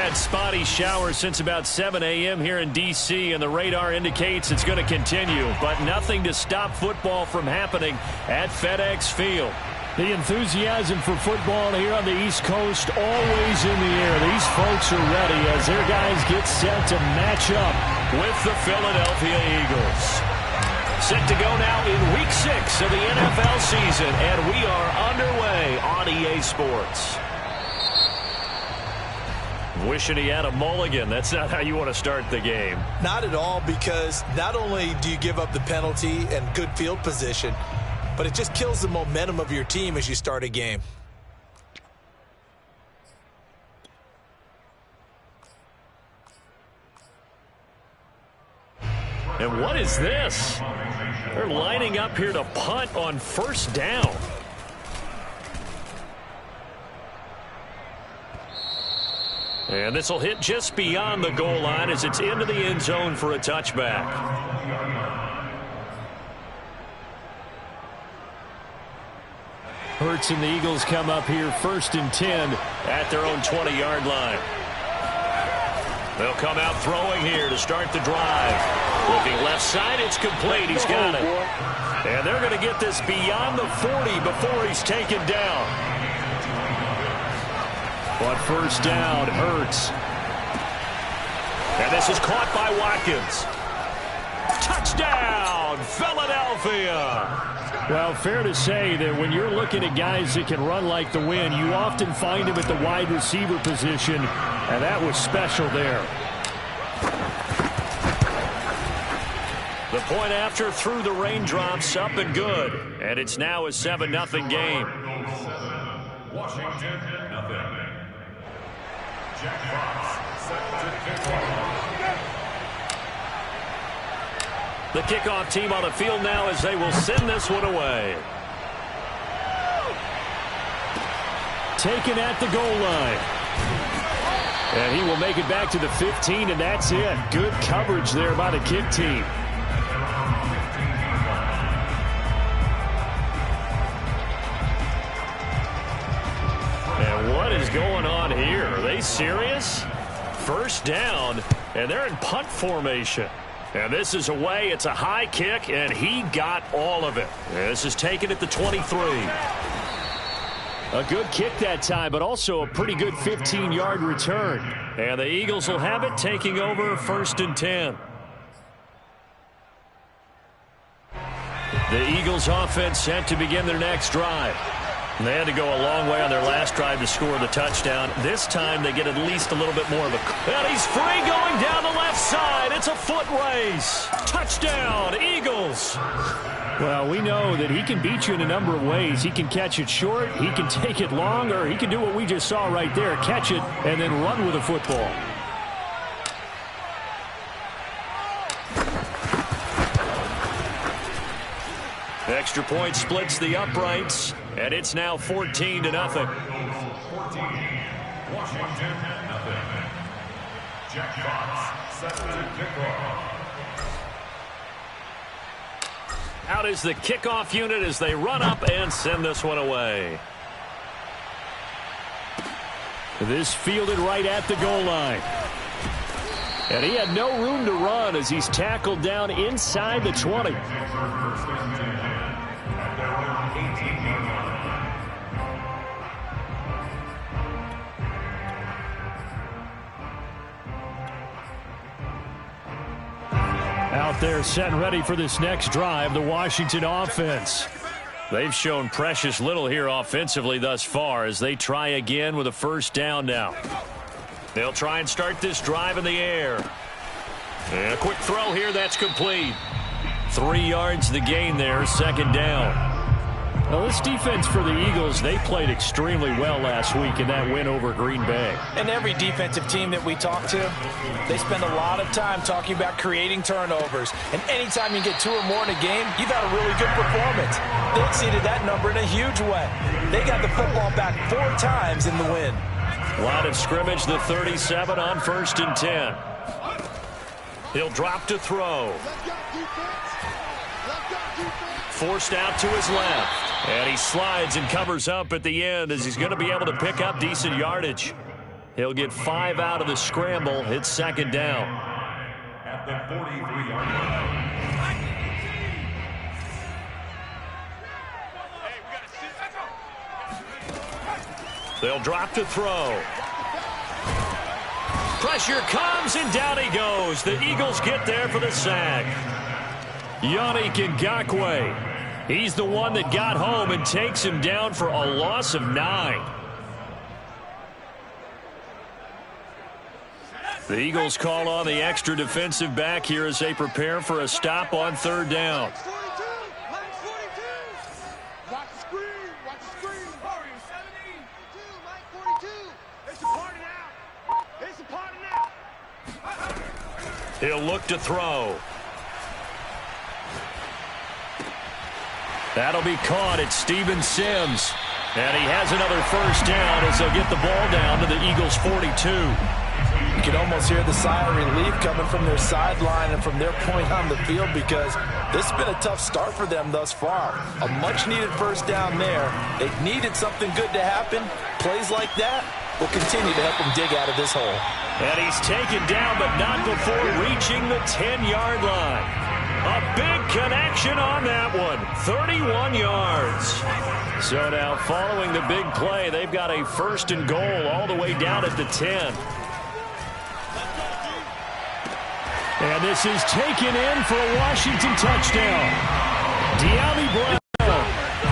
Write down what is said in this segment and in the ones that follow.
had spotty showers since about 7 a.m. here in D.C., and the radar indicates it's going to continue, but nothing to stop football from happening at FedEx Field. The enthusiasm for football here on the East Coast always in the air. These folks are ready as their guys get set to match up with the Philadelphia Eagles. Set to go now in Week 6 of the NFL season, and we are underway on EA Sports. Wishing he had a mulligan. That's not how you want to start the game. Not at all, because not only do you give up the penalty and good field position, but it just kills the momentum of your team as you start a game. And what is this? They're lining up here to punt on first down. And this will hit just beyond the goal line as it's into the end zone for a touchback. Hurts and the Eagles come up here 1st and 10 at their own 20-yard line. They'll come out throwing here to start the drive. Looking left side, it's complete. He's got it. And they're going to get this beyond the 40 before he's taken down. But first down, Hurts. And this is caught by Watkins. Touchdown, Philadelphia! Well, fair to say that when you're looking at guys that can run like the wind, you often find them at the wide receiver position, and that was special there. The point after through the raindrops, up and good. And it's now a 7-0 game. Washington, nothing. Jack Fox set to kick off. The kickoff team on the field now as they will send this one away. Taken at the goal line. And he will make it back to the 15, and that's it. Good coverage there by the kick team. And what is going on here? Are they serious? First down, and they're in punt formation. And this is away. It's a high kick, and he got all of it. And this is taken at the 23. A good kick that time, but also a pretty good 15-yard return. And the Eagles will have it, taking over 1st and 10. The Eagles offense set to begin their next drive. They had to go a long way on their last drive to score the touchdown. This time they get at least a little bit more of a... And he's free going down the left side. It's a foot race. Touchdown, Eagles. Well, we know that he can beat you in a number of ways. He can catch it short, he can take it long, or he can do what we just saw right there, catch it and then run with the football. Extra point splits the uprights, and it's now 14-0. 14. Washington, nothing. Jack Fox set to kick off. Out is the kickoff unit as they run up and send this one away. This fielded right at the goal line. And he had no room to run as he's tackled down inside the 20. Out there set and ready for this next drive, the Washington offense. They've shown precious little here offensively thus far as they try again with a first down now. They'll try and start this drive in the air. And a quick throw here, that's complete. 3 yards the gain there, second down. Well, this defense for the Eagles, they played extremely well last week in that win over Green Bay. And every defensive team that we talk to, they spend a lot of time talking about creating turnovers. And anytime you get 2 or more in a game, you've had a really good performance. They exceeded that number in a huge way. They got the football back 4 times in the win. Line of scrimmage, the 37 on 1st and 10. He'll drop to throw. Forced out to his left. And he slides and covers up at the end as he's going to be able to pick up decent yardage. He'll get 5 out of the scramble. It's second down. At the 43-yard line. They'll drop to throw. Pressure comes, and down he goes. The Eagles get there for the sack. Yannick Ngakoue. He's the one that got home and takes him down for a loss of 9. The Eagles call on the extra defensive back here as they prepare for a stop on third down. He'll look to throw. That'll be caught at Steven Sims. And he has another first down as they'll get the ball down to the Eagles' 42. You can almost hear the sigh of relief coming from their sideline and from their point on the field, because this has been a tough start for them thus far. A much-needed first down there. They needed something good to happen. Plays like that will continue to help them dig out of this hole. And he's taken down, but not before reaching the 10-yard line. A big connection on that one. 31 yards. So now following the big play, they've got a first and goal all the way down at the 10. And this is taken in for a Washington touchdown. De'Ami Brown,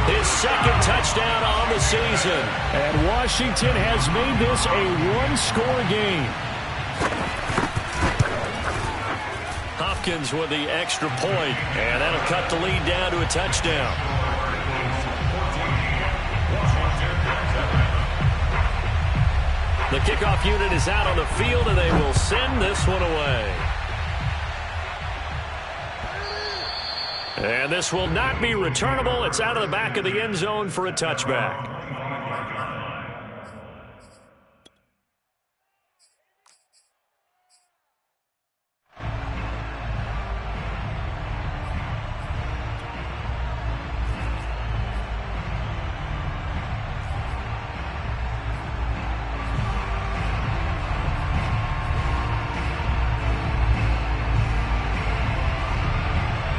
his second touchdown on the season. And Washington has made this a one-score game. Hopkins with the extra point, and that'll cut the lead down to a touchdown. The kickoff unit is out on the field, and they will send this one away. And this will not be returnable. It's out of the back of the end zone for a touchback.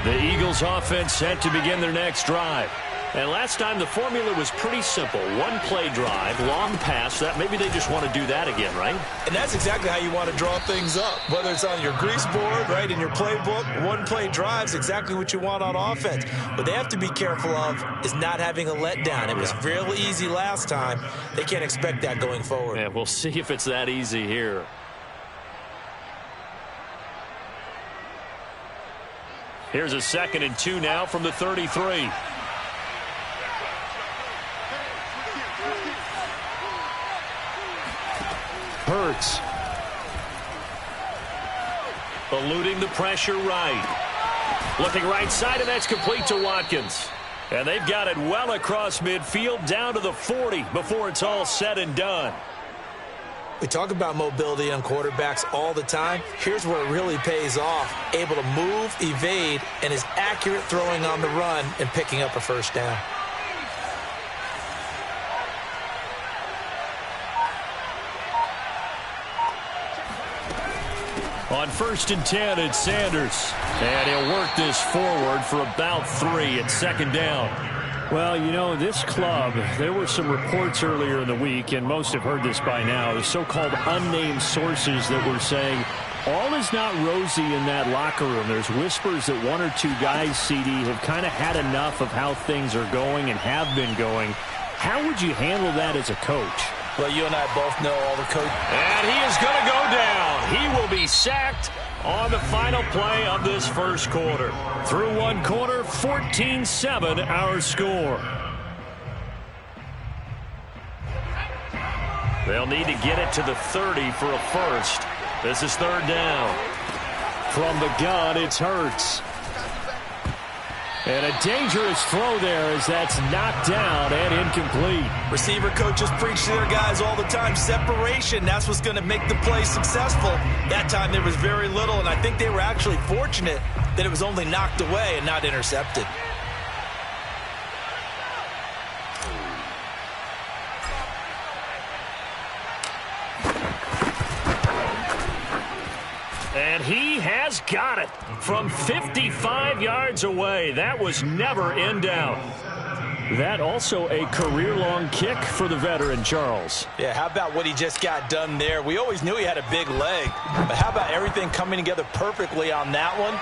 The Eagles offense set to begin their next drive. And last time the formula was pretty simple. One play drive, long pass. That maybe they just want to do that again, right? And that's exactly how you want to draw things up. Whether it's on your grease board, right, in your playbook, one play drive's exactly what you want on offense. What they have to be careful of is not having a letdown. It was real easy last time. They can't expect that going forward. And we'll see if it's that easy here. Here's a 2nd and 2 now from the 33. Hurts. Eluding the pressure right. Looking right side, and that's complete to Watkins. And they've got it well across midfield down to the 40 before it's all said and done. We talk about mobility on quarterbacks all the time. Here's where it really pays off. Able to move, evade, and is accurate throwing on the run and picking up a first down. On 1st and 10, it's Sanders. And he'll work this forward for about 3 at 2nd down. Well, you know, this club, there were some reports earlier in the week, and most have heard this by now, the so-called unnamed sources that were saying all is not rosy in that locker room. There's whispers that 1 or 2 guys, CD, have kind of had enough of how things are going and have been going. How would you handle that as a coach? Well, you and I both know all the coach. And he is going to go down. He will be sacked on the final play of this first quarter. Through one quarter, 14-7 our score. They'll need to get it to the 30 for a first. This is 3rd down. From the gun, it's Hurts. And a dangerous throw there as that's knocked down and incomplete. Receiver coaches preach to their guys all the time. Separation, that's what's going to make the play successful. That time there was very little, and I think they were actually fortunate that it was only knocked away and not intercepted. has got it from 55 yards away. That was never in doubt. That also a career-long kick for the veteran, Charles. Yeah, how about what he just got done there? We always knew he had a big leg, but how about everything coming together perfectly on that one?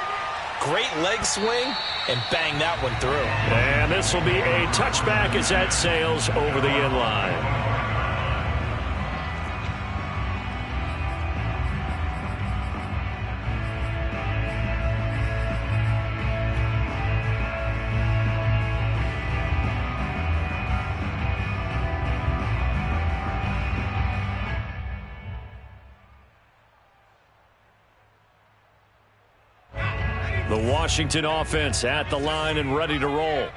Great leg swing, and bang that one through. And this will be a touchback as that sails over the end line. The Washington offense at the line and ready to roll.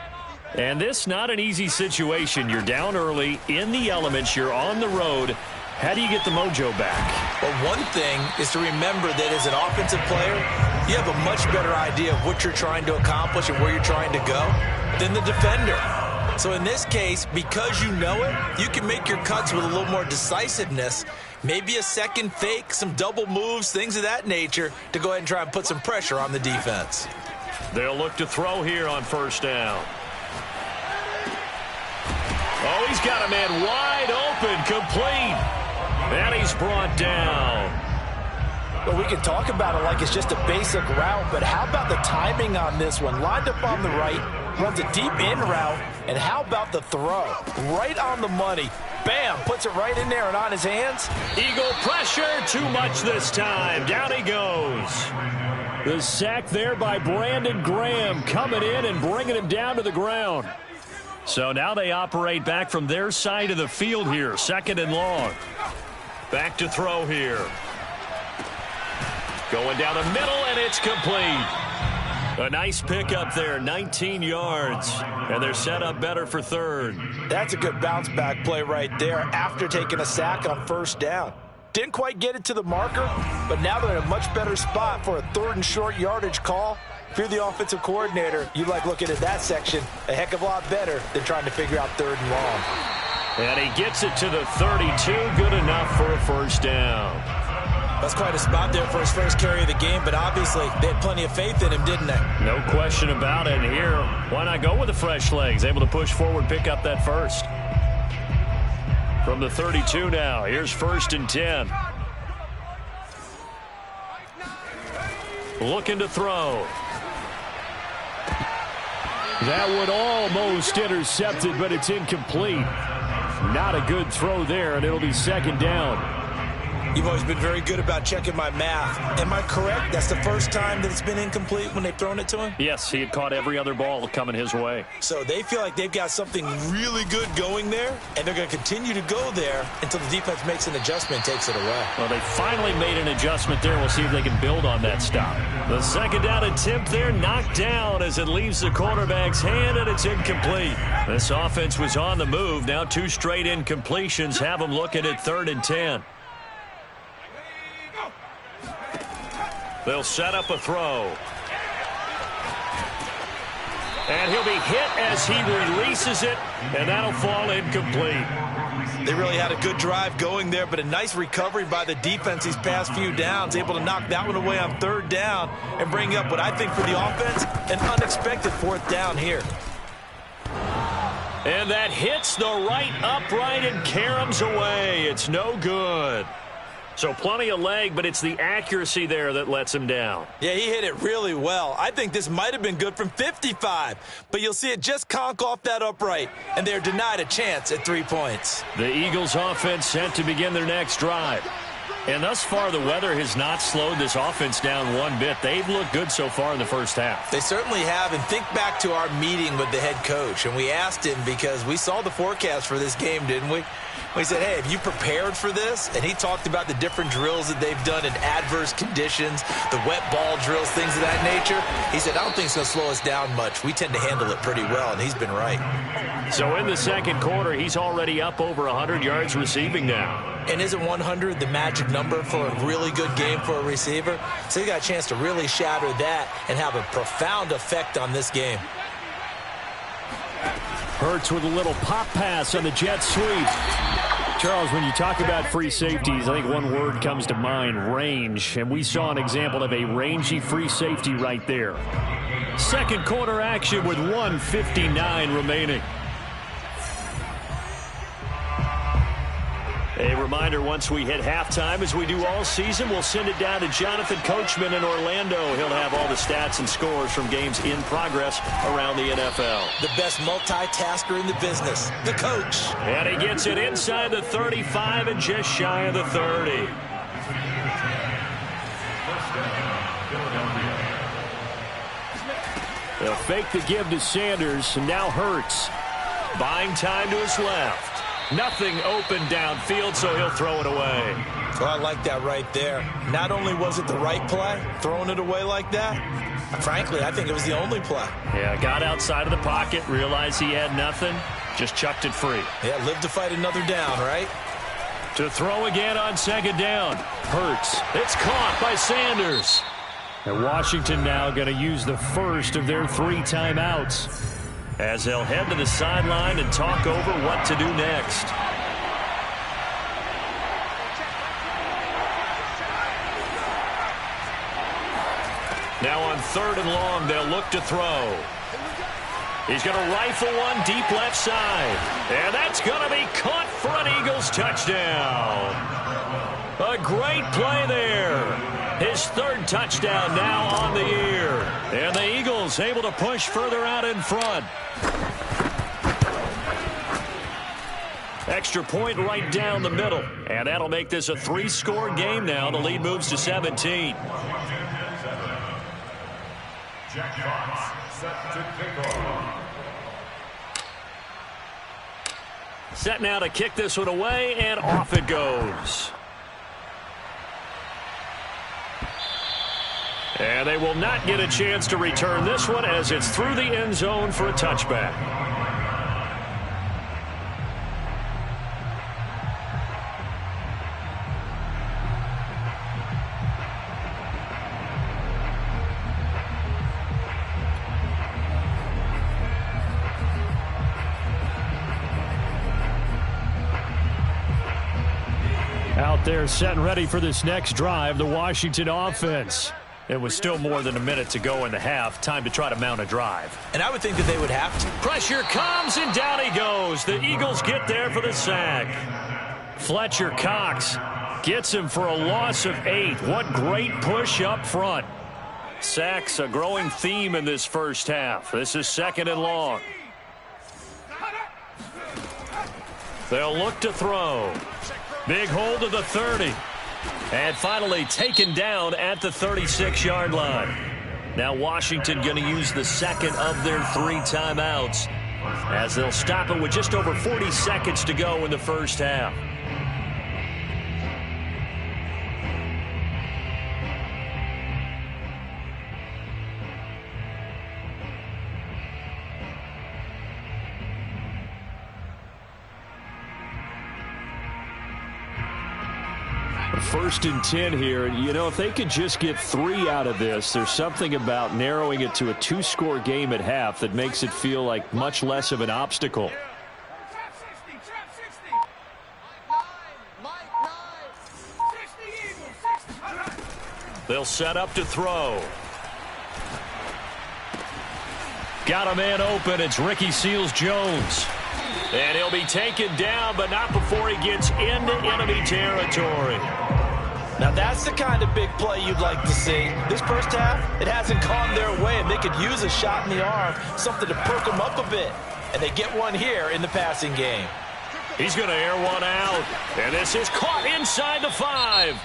And this not an easy situation. You're down early, in the elements, you're on the road. How do you get the mojo back? Well, one thing is to remember that as an offensive player, you have a much better idea of what you're trying to accomplish and where you're trying to go than the defender. So in this case, because you know it, you can make your cuts with a little more decisiveness. Maybe a second fake, some double moves, things of that nature to go ahead and try and put some pressure on the defense. They'll look to throw here on first down. Oh, he's got a man wide open, complete. And he's brought down. Well, we can talk about it like it's just a basic route, but how about the timing on this one? Lined up on the right, runs a deep in route, and how about the throw? Right on the money. Bam, puts it right in there and on his hands. Eagle pressure, too much this time. Down he goes. The sack there by Brandon Graham, coming in and bringing him down to the ground. So now they operate back from their side of the field here, second and long. Back to throw here. Going down the middle, and it's complete. A nice pickup there, 19 yards, and they're set up better for third. That's a good bounce-back play right there after taking a sack on first down. Didn't quite get it to the marker, but now they're in a much better spot for a third and short yardage call. If you're the offensive coordinator, you like looking at that section a heck of a lot better than trying to figure out third and long. And he gets it to the 32, good enough for a first down. That's quite a spot there for his first carry of the game, but obviously they had plenty of faith in him, didn't they? No question about it. Here, why not go with the fresh legs? Able to push forward, pick up that first. From the 32 now, here's first and 10. Looking to throw. That one almost intercepted, but it's incomplete. Not a good throw there, and it'll be second down. You've always been very good about checking my math. Am I correct? That's the first time that it's been incomplete when they've thrown it to him? Yes, he had caught every other ball coming his way. So they feel like they've got something really good going there, and they're going to continue to go there until the defense makes an adjustment and takes it away. Well, they finally made an adjustment there. We'll see if they can build on that stop. The second down attempt there knocked down as it leaves the quarterback's hand, and it's incomplete. This offense was on the move. Now two straight incompletions have them looking at 3rd and 10. They'll set up a throw. And he'll be hit as he releases it, and that'll fall incomplete. They really had a good drive going there, but a nice recovery by the defense these past few downs, able to knock that one away on 3rd down and bring up what I think for the offense, an unexpected 4th down here. And that hits the right upright and caroms away. It's no good. So plenty of leg, but it's the accuracy there that lets him down. Yeah, he hit it really well. I think this might have been good from 55, but you'll see it just conk off that upright, and they're denied a chance at 3 points. The Eagles offense set to begin their next drive. And thus far, the weather has not slowed this offense down one bit. They've looked good so far in the first half. They certainly have, and think back to our meeting with the head coach, and we asked him because we saw the forecast for this game, didn't we? We said, hey, have you prepared for this? And he talked about the different drills that they've done in adverse conditions, the wet ball drills, things of that nature. He said, I don't think it's going to slow us down much. We tend to handle it pretty well, and he's been right. So in the second quarter, he's already up over 100 yards receiving now. And isn't 100 the magic number for a really good game for a receiver? So he got a chance to really shatter that and have a profound effect on this game. Hurts with a little pop pass on the jet sweep. Charles, when you talk about free safeties, I think one word comes to mind, range. And we saw an example of a rangy free safety right there. Second quarter action with 1:59 remaining. A reminder, once we hit halftime, as we do all season, we'll send it down to Jonathan Coachman in Orlando. He'll have all the stats and scores from games in progress around the NFL. The best multitasker in the business, the coach. And he gets it inside the 35 and just shy of the 30. They'll fake the give to Sanders, and now Hurts. Buying time to his left. Nothing open downfield, so he'll throw it away. Oh, I like that right there. Not only was it the right play, throwing it away like that, frankly, I think it was the only play. Yeah, got outside of the pocket, realized he had nothing, just chucked it free. Yeah, live to fight another down, right? To throw again on second down. Hurts. It's caught by Sanders. And Washington now going to use the first of their 3 timeouts, as they'll head to the sideline and talk over what to do next. Now on 3rd and long, they'll look to throw. He's going to rifle one deep left side. And that's going to be caught for an Eagles touchdown. A great play there. His 3rd touchdown now on the year. And the Eagles able to push further out in front. Extra point right down the middle. And that'll make this a 3-score game now. The lead moves to 17. Jack Fox set to kick off. Set now to kick this one away, and off it goes. And they will not get a chance to return this one as it's through the end zone for a touchback. Out there set and ready for this next drive, the Washington offense. It was still more than a minute to go in the half. Time to try to mount a drive. And I would think that they would have to. Pressure comes, and down he goes. The Eagles get there for the sack. Fletcher Cox gets him for a loss of 8. What great push up front. Sacks a growing theme in this first half. This is 2nd and long. They'll look to throw. Big hold of the 30. And finally taken down at the 36-yard line. Now Washington going to use the 2nd of their 3 timeouts as they'll stop it with just over 40 seconds to go in the first half. First and 10 here. You know, if they could just get 3 out of this, there's something about narrowing it to a 2-score game at half that makes it feel like much less of an obstacle. They'll set up to throw. Got a man open. It's Ricky Seals-Jones. And he'll be taken down, but not before he gets into enemy territory. Now that's the kind of big play you'd like to see. This first half, it hasn't gone their way, and they could use a shot in the arm, something to perk them up a bit. And they get one here in the passing game. He's going to air one out. And this is caught inside the 5.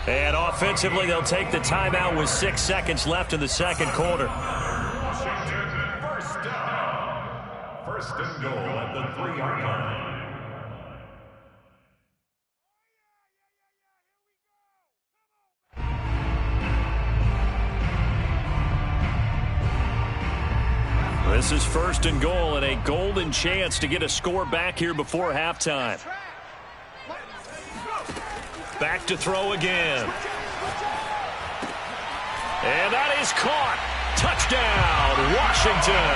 And offensively, they'll take the timeout with 6 seconds left in the second quarter. Washington, first down. First and goal at the 3-yard line. This is first and goal and a golden chance to get a score back here before halftime. Back to throw again. And that is caught. Touchdown, Washington.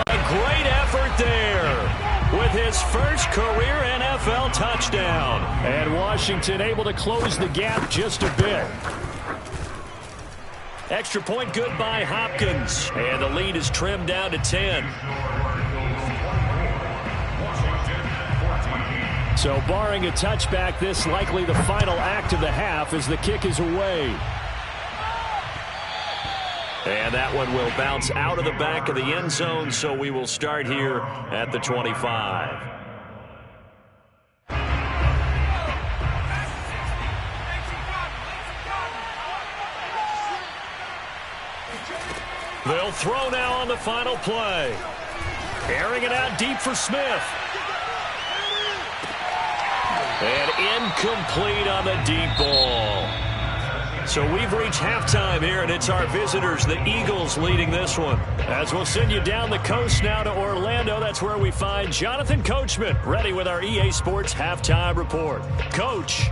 A great effort there with with his first career NFL touchdown. And Washington able to close the gap just a bit. Extra point good by Hopkins. And the lead is trimmed down to 10. So barring a touchback, this likely the final act of the half as the kick is away. And that one will bounce out of the back of the end zone, so we will start here at the 25. They'll throw now on the final play. Airing it out deep for Smith. And incomplete on the deep ball. So we've reached halftime here, and it's our visitors, the Eagles, leading this one. As we'll send you down the coast now to Orlando, that's where we find Jonathan Coachman, ready with our EA Sports Halftime Report. Coach.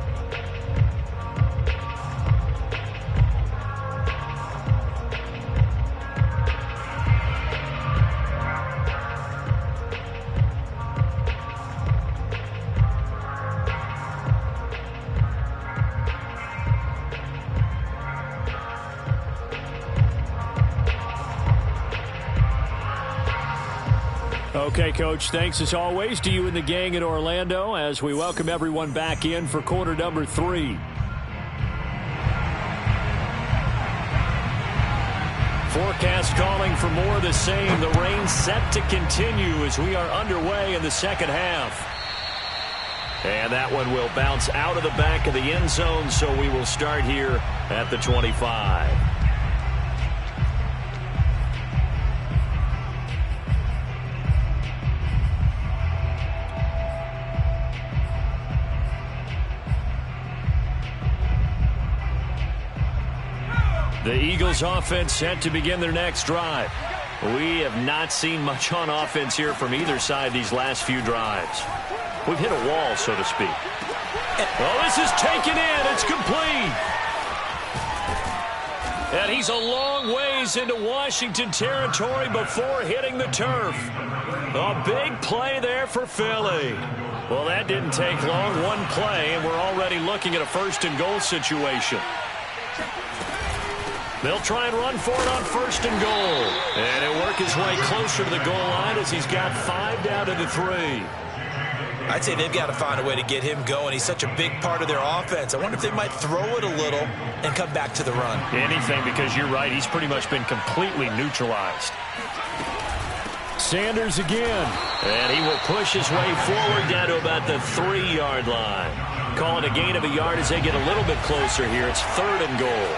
Okay, Coach, thanks as always to you and the gang in Orlando as we welcome everyone back in for quarter number 3. Forecast calling for more of the same. The rain set to continue as we are underway in the second half. And that one will bounce out of the back of the end zone, so we will start here at the 25. The Eagles offense set to begin their next drive. We have not seen much on offense here from either side these last few drives. We've hit a wall, so to speak. Oh, this is taken in. It's complete. And he's a long ways into Washington territory before hitting the turf. A big play there for Philly. Well, that didn't take long. One play, and we're already looking at a first-and-goal situation. They'll try and run for it on first and goal. And he'll work his way closer to the goal line as he's got 5 down to the 3. I'd say they've got to find a way to get him going. He's such a big part of their offense. I wonder if they might throw it a little and come back to the run. Anything, because you're right. He's pretty much been completely neutralized. Sanders again. And he will push his way forward down to about the 3-yard line. Call it a gain of a yard as they get a little bit closer here. It's 3rd and goal.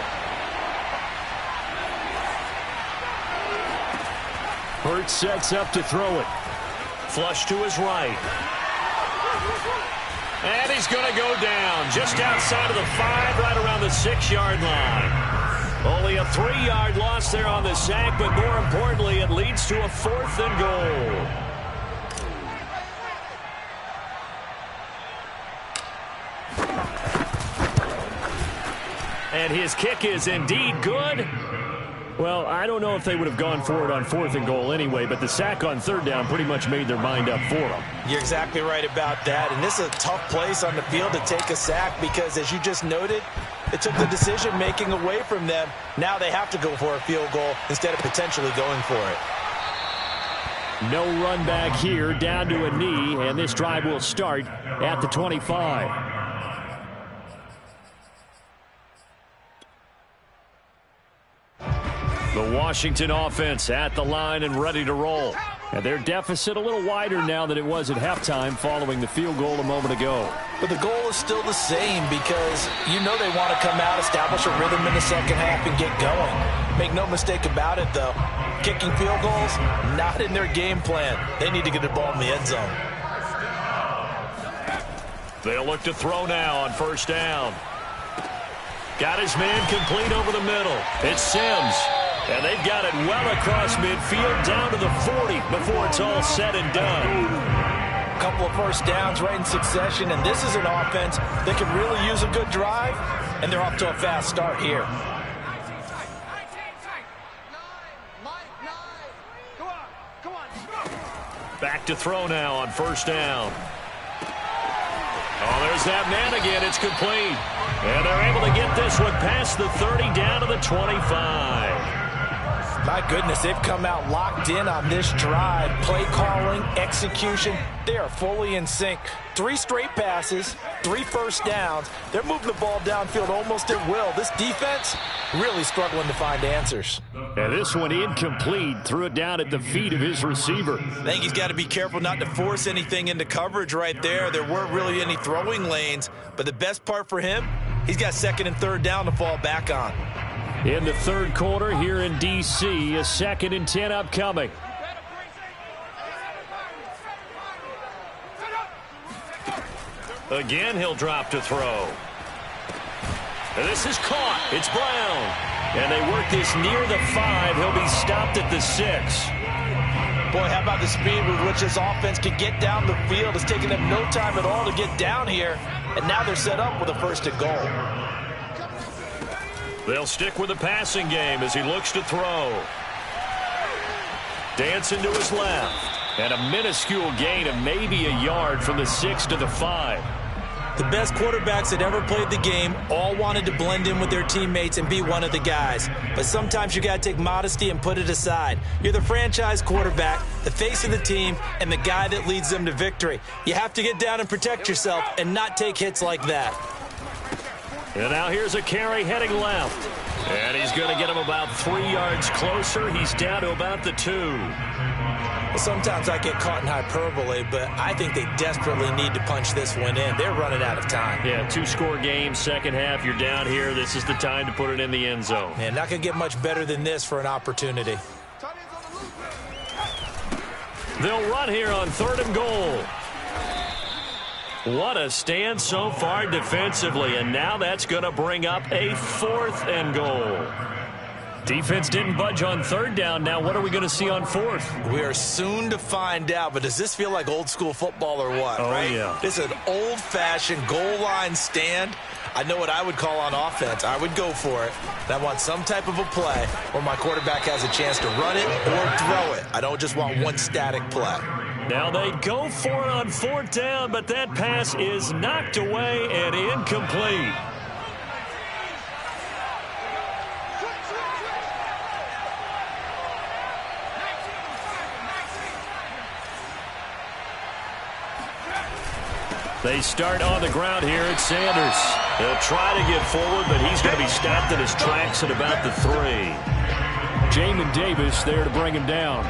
Hurts sets up to throw it. Flush to his right. And he's going to go down just outside of the 5, right around the 6-yard line. Only a 3-yard loss there on the sack, but more importantly, it leads to a 4th and goal. And his kick is indeed good. Well, I don't know if they would have gone for it on 4th and goal anyway, but the sack on 3rd down pretty much made their mind up for them. You're exactly right about that, and this is a tough place on the field to take a sack because, as you just noted, it took the decision-making away from them. Now they have to go for a field goal instead of potentially going for it. No run back here, down to a knee, and this drive will start at the 25. The Washington offense at the line and ready to roll. And their deficit a little wider now than it was at halftime following the field goal a moment ago. But the goal is still the same because you know they want to come out, establish a rhythm in the second half, and get going. Make no mistake about it, though. Kicking field goals, not in their game plan. They need to get the ball in the end zone. They'll look to throw now on first down. Got his man complete over the middle. It's Sims. And they've got it well across midfield down to the 40 before it's all said and done. A couple of first downs right in succession, and this is an offense that can really use a good drive, and they're off to a fast start here. Back to throw now on first down. Oh, there's that man again. It's complete. And they're able to get this one past the 30 down to the 25. My goodness, they've come out locked in on this drive. Play calling, execution, they are fully in sync. 3 straight passes, 3 first downs. They're moving the ball downfield almost at will. This defense really struggling to find answers. And this one incomplete. Threw it down at the feet of his receiver. I think he's got to be careful not to force anything into coverage right there. There weren't really any throwing lanes, but the best part for him, he's got second and third down to fall back on. In the third quarter here in D.C., a 2nd and 10 upcoming. Again, he'll drop to throw. And this is caught. It's Brown. And they work this near the 5. He'll be stopped at the 6. Boy, how about the speed with which this offense can get down the field? It's taken them no time at all to get down here. And now they're set up with a 1st and goal. They'll stick with the passing game as he looks to throw. Dancing to his left. And a minuscule gain of maybe a yard from the 6 to the 5. The best quarterbacks that ever played the game all wanted to blend in with their teammates and be one of the guys. But sometimes you got to take modesty and put it aside. You're the franchise quarterback, the face of the team, and the guy that leads them to victory. You have to get down and protect yourself and not take hits like that. And now here's a carry heading left. And he's going to get him about 3 yards closer. He's down to about the 2. Well, sometimes I get caught in hyperbole, but I think they desperately need to punch this one in. They're running out of time. Yeah, 2-score game, second half. You're down here. This is the time to put it in the end zone. Man, not going to get much better than this for an opportunity. They'll run here on 3rd and goal. What a stand so far defensively, and now that's going to bring up a 4th and goal. Defense didn't budge on 3rd down. Now what are we going to see on 4th? We are soon to find out, but does this feel like old school football or what? Oh, right? yeah. This is an old-fashioned goal line stand. I know what I would call on offense. I would go for it. And I want some type of a play where my quarterback has a chance to run it or throw it. I don't just want one static play. Now they go for it on 4th down, but that pass is knocked away and incomplete. They start on the ground here at Sanders. He'll try to get forward, but he's going to be stopped in his tracks at about the 3. Jamin Davis there to bring him down.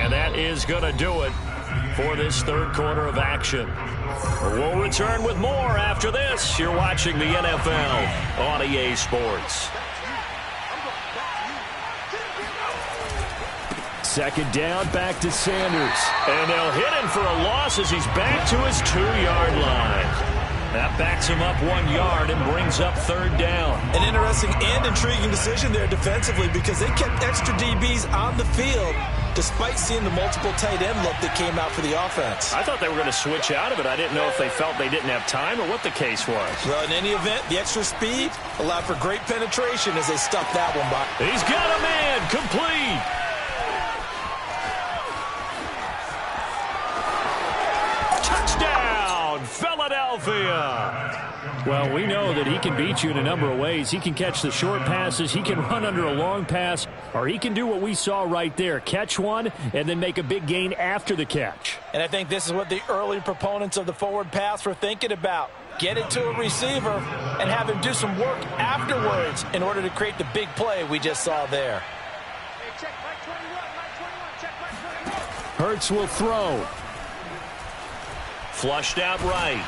And that is going to do it for this third quarter of action. We'll return with more after this. You're watching the NFL on EA Sports. 2nd down, back to Sanders. And they'll hit him for a loss as he's back to his 2-yard line. That backs him up 1 yard and brings up 3rd down. An interesting and intriguing decision there defensively because they kept extra DBs on the field despite seeing the multiple tight end look that came out for the offense. I thought they were going to switch out of it. I didn't know if they felt they didn't have time or what the case was. Well, in any event, the extra speed allowed for great penetration as they stuffed that one by. He's got a man, complete. Touchdown, Philadelphia. Well, we know that he can beat you in a number of ways. He can catch the short passes, he can run under a long pass, or he can do what we saw right there, catch one and then make a big gain after the catch. And I think this is what the early proponents of the forward pass were thinking about. Get it to a receiver and have him do some work afterwards in order to create the big play we just saw there. Hurts will throw. Flushed out right.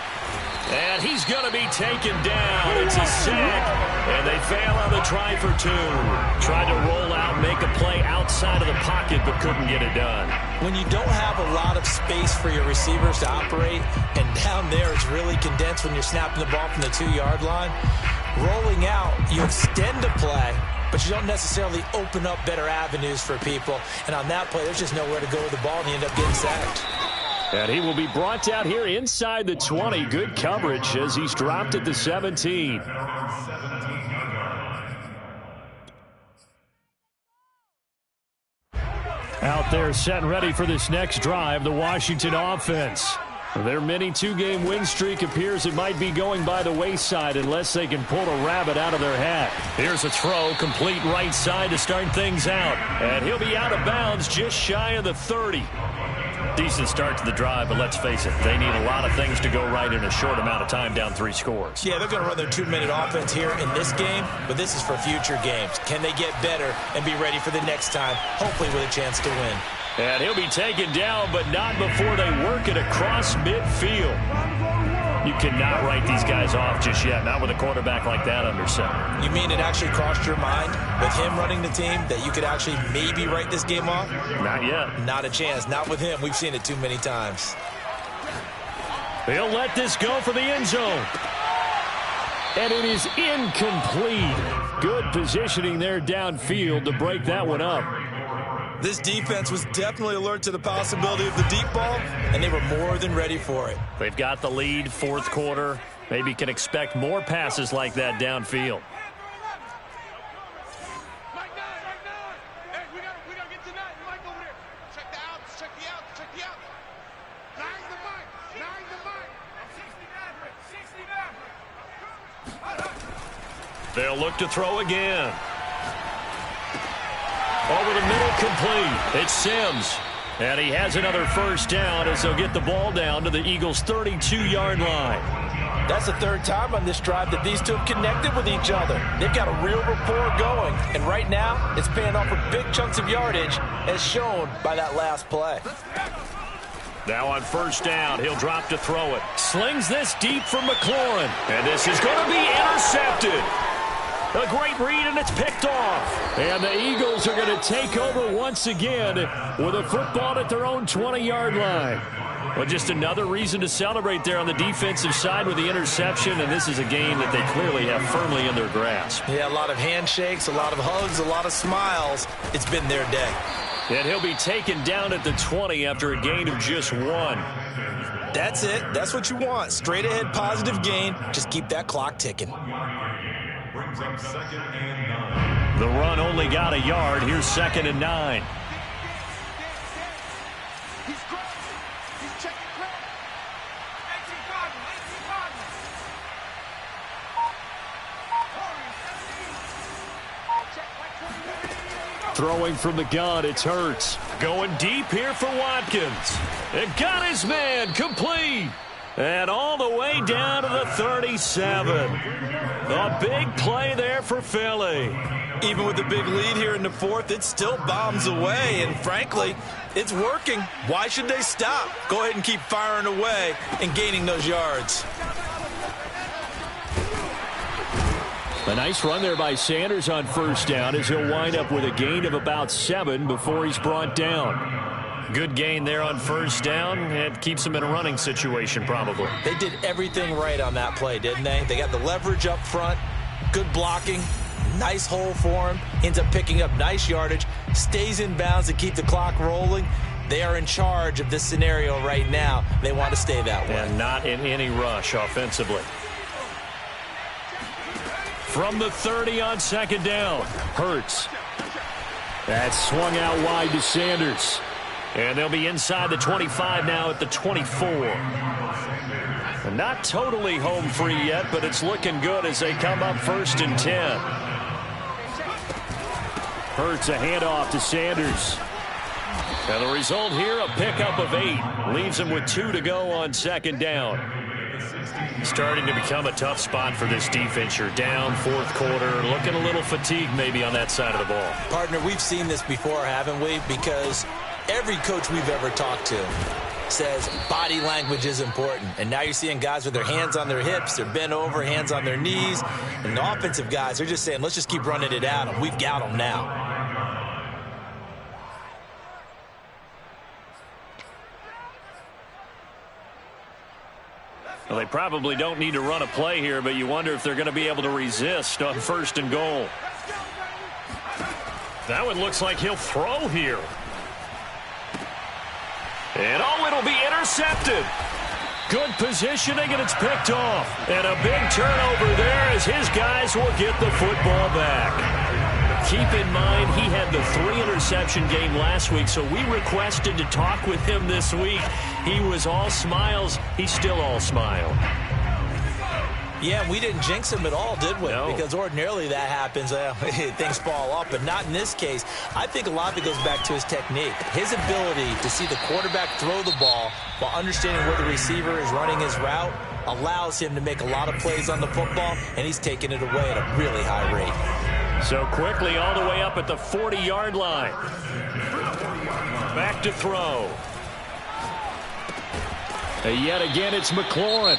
And he's going to be taken down. It's a sack. And they fail on the try for 2. Tried to roll out, make a play outside of the pocket, but couldn't get it done. When you don't have a lot of space for your receivers to operate, and down there it's really condensed when you're snapping the ball from the 2-yard line, rolling out, you extend the play, but you don't necessarily open up better avenues for people. And on that play, there's just nowhere to go with the ball, and you end up getting sacked. And he will be brought down here inside the 20. Good coverage as he's dropped at the 17. Out there set and ready for this next drive, the Washington offense. Their mini two-game win streak appears it might be going by the wayside unless they can pull a rabbit out of their hat. Here's a throw, complete right side to start things out. And he'll be out of bounds just shy of the 30. Decent start to the drive, but let's face it, they need a lot of things to go right in a short amount of time, down 3 scores. Yeah, they're going to run their 2-minute offense here in this game, but this is for future games. Can they get better and be ready for the next time, hopefully with a chance to win? And he'll be taken down, but not before they work it across midfield. You cannot write these guys off just yet, not with a quarterback like that under center. You mean it actually crossed your mind with him running the team that you could actually maybe write this game off? Not yet. Not a chance. Not with him. We've seen it too many times. He'll let this go for the end zone. And it is incomplete. Good positioning there downfield to break that one up. This defense was definitely alert to the possibility of the deep ball, and they were more than ready for it. They've got the lead, fourth quarter. Maybe can expect more passes like that downfield. Hey, we gotta get to Mike over there. Check the outs, check the outs, check the outs. Nine the mic. 69. They'll look to throw again. Over the middle, complete. It's Sims. And he has another first down as they'll get the ball down to the Eagles' 32-yard line. That's the third time on this drive that these two have connected with each other. They've got a real rapport going. And right now, it's paying off with big chunks of yardage, as shown by that last play. Now on first down, he'll drop to throw it. Slings this deep for McLaurin. And this is going to be intercepted. A great read, and it's picked off. And the Eagles are going to take over once again with a football at their own 20-yard line. Well, just another reason to celebrate there on the defensive side with the interception, and this is a game that they clearly have firmly in their grasp. Yeah, a lot of handshakes, a lot of hugs, a lot of smiles. It's been their day. And he'll be taken down at the 20 after a gain of just 1. That's it. That's what you want. Straight ahead, positive gain. Just keep that clock ticking. Brings up 2nd and 9. The run only got a yard. Here's 2nd and 9. He's checking crack. 18 Throwing from the gun, it's Hurts. Going deep here for Watkins. It got his man, complete. And all the way down to the 37. A big play there for Philly. Even with the big lead here in the fourth, it still bombs away. And frankly, it's working. Why should they stop? Go ahead and keep firing away and gaining those yards. A nice run there by Sanders on first down as he'll wind up with a gain of about 7 before he's brought down. Good gain there on first down. It keeps them in a running situation probably. They did everything right on that play, didn't they? They got the leverage up front, good blocking, nice hole for him, ends up picking up nice yardage, stays in bounds to keep the clock rolling. They are in charge of this scenario right now. They want to stay that way. And not in any rush offensively. From the 30 on second down, Hurts. That's swung out wide to Sanders. And they'll be inside the 25 now at the 24. And not totally home free yet, but it's looking good as they come up 1st and 10. Hurts a handoff to Sanders. And the result here, a pickup of 8. Leaves them with 2 to go on second down. Starting to become a tough spot for this defense. You're down fourth quarter, looking a little fatigued maybe on that side of the ball. Partner, we've seen this before, haven't we? Because every coach we've ever talked to says body language is important. And now you're seeing guys with their hands on their hips, they're bent over, hands on their knees. And the offensive guys, they're just saying, let's just keep running it at them. We've got them now. Well, they probably don't need to run a play here, but you wonder if they're going to be able to resist on 1st and goal. That one looks like he'll throw here. And it'll be intercepted. Good positioning, and it's picked off. And a big turnover there as his guys will get the football back. Keep in mind, he had the 3-interception game last week, so we requested to talk with him this week. He was all smiles. He's still all smile. Yeah, we didn't jinx him at all, did we? No. Because ordinarily that happens. Things fall off, but not in this case. I think a lot of it goes back to his technique. His ability to see the quarterback throw the ball while understanding where the receiver is running his route allows him to make a lot of plays on the football, and he's taking it away at a really high rate. So quickly all the way up at the 40-yard line. Back to throw. Yet again, it's McLaurin.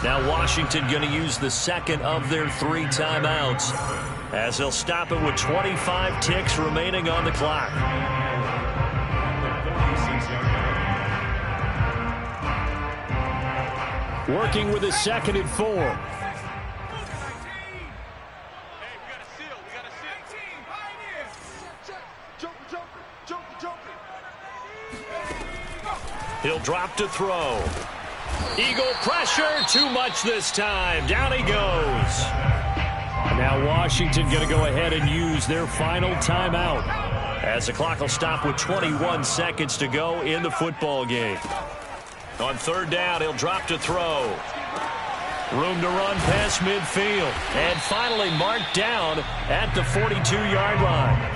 Now Washington going to use the second of their 3 timeouts as they'll stop it with 25 ticks remaining on the clock. Working with a 2nd and 4. Hey, we got a seal. We got a seal. Joker. He'll drop to throw. Eagle pressure, too much this time. Down he goes. Now Washington going to go ahead and use their final timeout, As the clock will stop with 21 seconds to go in the football game. On 3rd down, he'll drop to throw. Room to run past midfield. And finally marked down at the 42-yard line.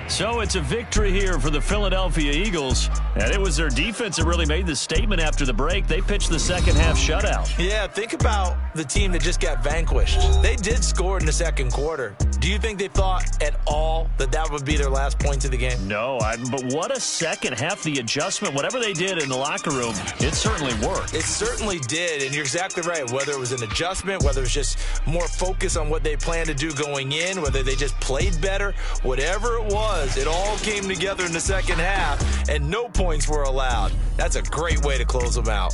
So it's a victory here for the Philadelphia Eagles. And it was their defense that really made the statement after the break. They pitched the second-half shutout. Yeah, think about the team that just got vanquished. They did score in the 2nd quarter. Do you think they thought at all that that would be their last points of the game? No, but what a second half. The adjustment, whatever they did in the locker room, it certainly worked. It certainly did, and you're exactly right. Whether it was an adjustment, whether it was just more focus on what they planned to do going in, whether they just played better, whatever it was, it all came together in the 2nd half, and no points were allowed. That's a great way to close them out.